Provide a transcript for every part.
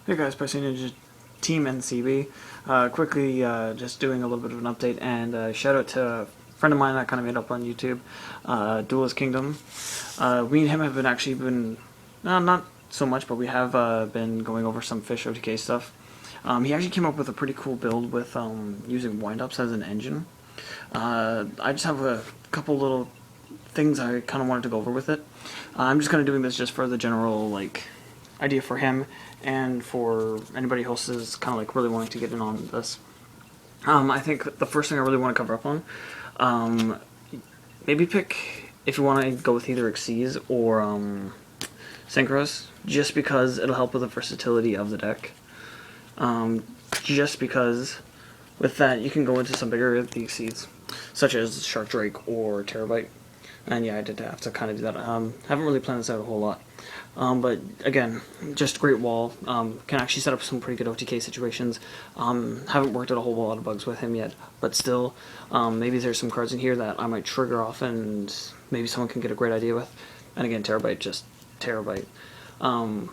Hey guys, Pressing Ninja Team NCB. Quickly, just doing a little bit of an update and shout out to a friend of mine that kind of made up on YouTube, Duelist Kingdom. We and him have been not so much, but we have been going over some Fish OTK stuff. He actually came up with a pretty cool build with using windups as an engine. I just have a couple little things I kind of wanted to go over with it. I'm just kind of doing this just for the general idea for him and for anybody else is kind of really wanting to get in on this. I think the first thing I really want to cover up on, maybe pick if you want to go with either Xyz or Synchros, just because it'll help with the versatility of the deck. Just because with that you can go into some bigger Xyz, such as Shark Drake or Terabyte. And yeah, I did have to kind of do that. Haven't really planned this out a whole lot. But again, just great wall. Can actually set up some pretty good OTK situations. Haven't worked out a whole lot of bugs with him yet, but still, maybe there's some cards in here that I might trigger off and maybe someone can get a great idea with. And again, Terabyte, just Terabyte. And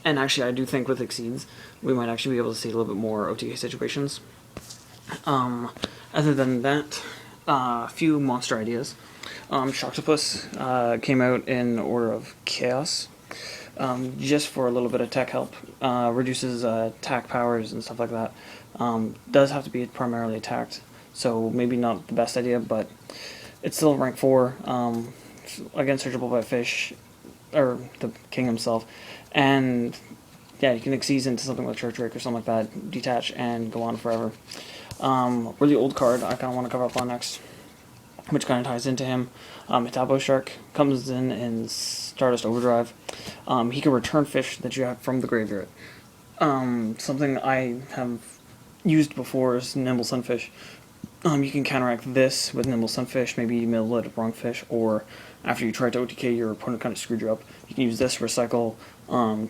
actually, I do think with Xyz, we might actually be able to see a little bit more OTK situations. Other than that, a few monster ideas. Shocktopus came out in Order of Chaos, just for a little bit of tech help. Reduces attack powers and stuff like that. Does have to be primarily attacked, so maybe not the best idea, but it's still rank 4, again searchable by Fish, or the king himself, and yeah, you can Xyz into something like Church Drake or something like that, detach, and go on forever. Really old card I kind of want to cover up on next, which kind of ties into him. Metabo Shark comes in Stardust Overdrive. He can return fish that you have from the graveyard. Something I have used before is Nimble Sunfish. You can counteract this with Nimble Sunfish, maybe middle it wrong fish, or after you try to OTK, your opponent kind of screwed you up. You can use this, recycle,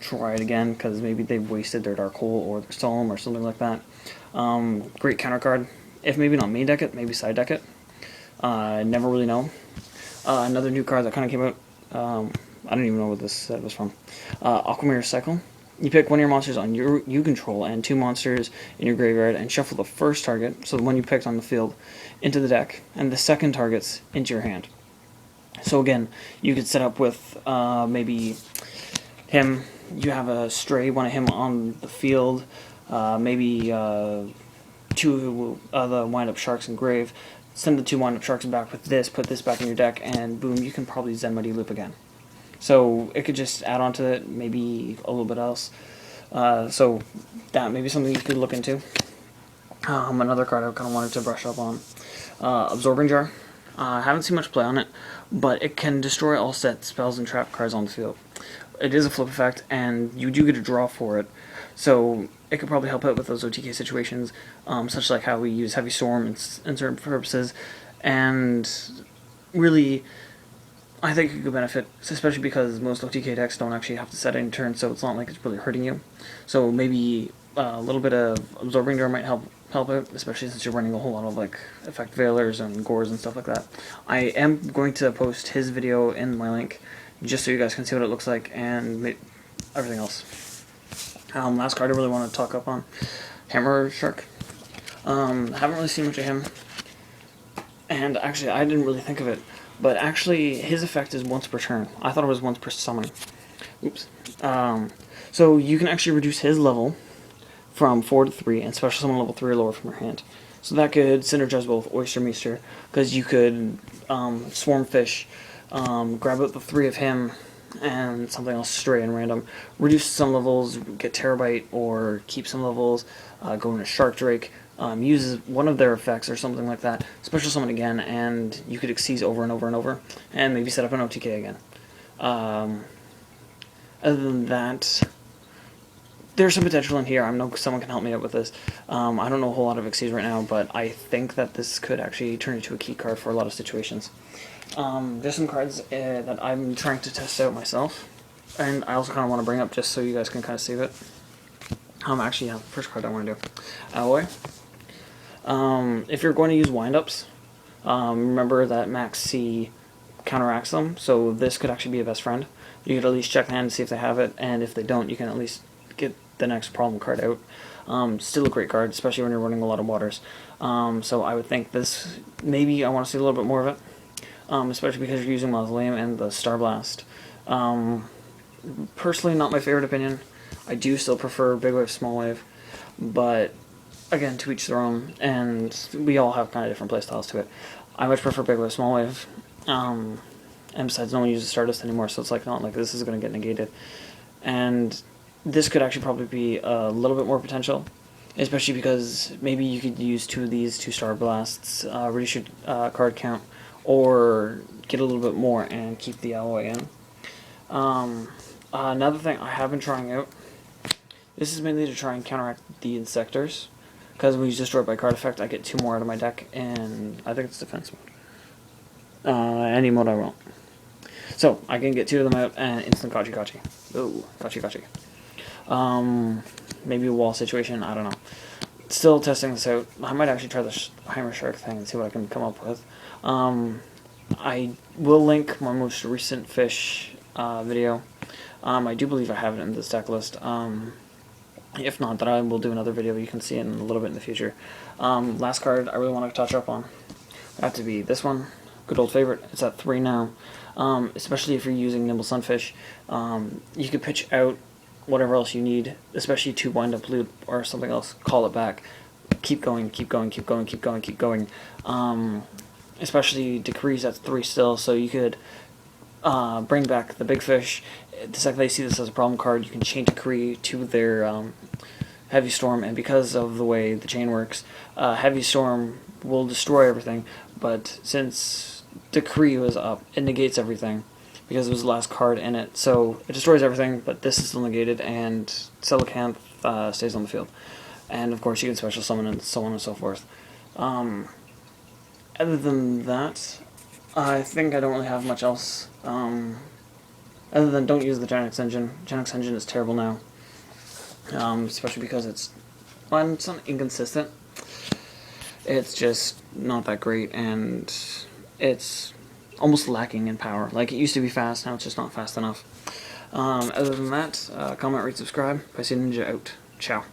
try it again, because maybe they've wasted their Dark Hole or their Solemn or something like that. Great counter card. If maybe not main deck it, maybe side deck it. Never really know. Another new card that kind of came out, I don't even know what this set was from. Aquamirror Cycle. You pick one of your monsters on you control and 2 monsters in your graveyard and shuffle the first target, so the one you picked on the field, into the deck, and the second targets into your hand. So again, you could set up with maybe him, you have a stray, one of him on the field, maybe 2 of the wind-up sharks in grave, send the 2 wind-up sharks back with this, put this back in your deck, and boom, you can probably Zen Muddy Loop again. So it could just add on to it, maybe a little bit else. So that may be something you could look into. Another card I kind of wanted to brush up on. Absorbing Jar. Haven't seen much play on it, but it can destroy all set spells and trap cards on the field. It is a flip effect, and you do get a draw for it. So it could probably help out with those OTK situations, such like how we use Heavy Storm in certain purposes, and really, I think it could benefit, especially because most OTK decks don't actually have to set any turn, so it's not like it's really hurting you. So maybe a little bit of Absorbing Jar might help out, especially since you're running a whole lot of Effect Veilers and Gores and stuff like that. I am going to post his video in my link, just so you guys can see what it looks like, and everything else. Last card I really want to talk up on, Hammer Shark. Haven't really seen much of him, and actually I didn't really think of it, but actually his effect is once per turn. I thought it was once per summon. Oops. So you can actually reduce his level from 4 to 3, and special summon level 3 or lower from your hand. So that could synergize well with Oyster Meester, because you could Swarm Fish, grab out the 3 of him, and something else stray and random. Reduce some levels, get Terabyte, or keep some levels, go into Shark Drake, uses one of their effects or something like that, special summon again, and you could Xyz over and over and over, and maybe set up an OTK again. Other than that, there's some potential in here. I know someone can help me out with this. I don't know a whole lot of Xyz right now, but I think that this could actually turn into a key card for a lot of situations. There's some cards that I'm trying to test out myself, and I also kind of want to bring up just so you guys can kind of see it. Actually, yeah, first card I want to do, Alloy. If you're going to use windups, remember that Max C counteracts them, so this could actually be a best friend. You could at least check the hand and see if they have it, and if they don't, you can at least get the next problem card out. Still a great card, especially when you're running a lot of waters. So I would think this, maybe I want to see a little bit more of it, especially because you're using Mausoleum and the Star Blast. Personally, not my favorite opinion. I do still prefer Big Wave, Small Wave, but again, to each their own, and we all have kind of different playstyles to it. I much prefer Big Wave, Small Wave, and besides, no one uses Stardust anymore, so it's like not like this is going to get negated. And this could actually probably be a little bit more potential, especially because maybe you could use 2 of these, 2 Star Blasts, reduce your card count, or get a little bit more and keep the alloy in. Another thing I have been trying out, this is mainly to try and counteract the Insectors, because when you destroy it by card effect, I get 2 more out of my deck, and I think it's defense mode. Any mode I want. So, I can get 2 of them out and instant Kachi Kachi. Ooh, Kachi Kachi. Maybe a wall situation, I don't know. Still testing this out. I might actually try the Heimer Shark thing and see what I can come up with. I will link my most recent Fish video. I do believe I have it in this deck list. If not, then I will do another video. You can see it in a little bit in the future. Last card I really want to touch up on would have to be this one. Good old favorite. It's at 3 now. Especially if you're using Nimble Sunfish. You could pitch out whatever else you need, especially to wind up loot or something else. Call it back. Keep going, keep going, keep going, keep going, keep going. Especially Decrees at 3 still, so you could bring back the big fish. The second they see this as a problem card, you can chain Decree to their Heavy Storm, and because of the way the chain works, Heavy Storm will destroy everything, but since Decree was up, it negates everything, because it was the last card in it. So it destroys everything, but this is still negated, and Coelacanth stays on the field. And of course you can special summon and so on and so forth. Other than that, I think I don't really have much else. Other than don't use the Gen X engine. Gen X engine is terrible now. Especially because it's not inconsistent. It's just not that great, and it's almost lacking in power. Like, it used to be fast, now it's just not fast enough. Other than that, comment, rate, subscribe. Pisces Ninja out. Ciao.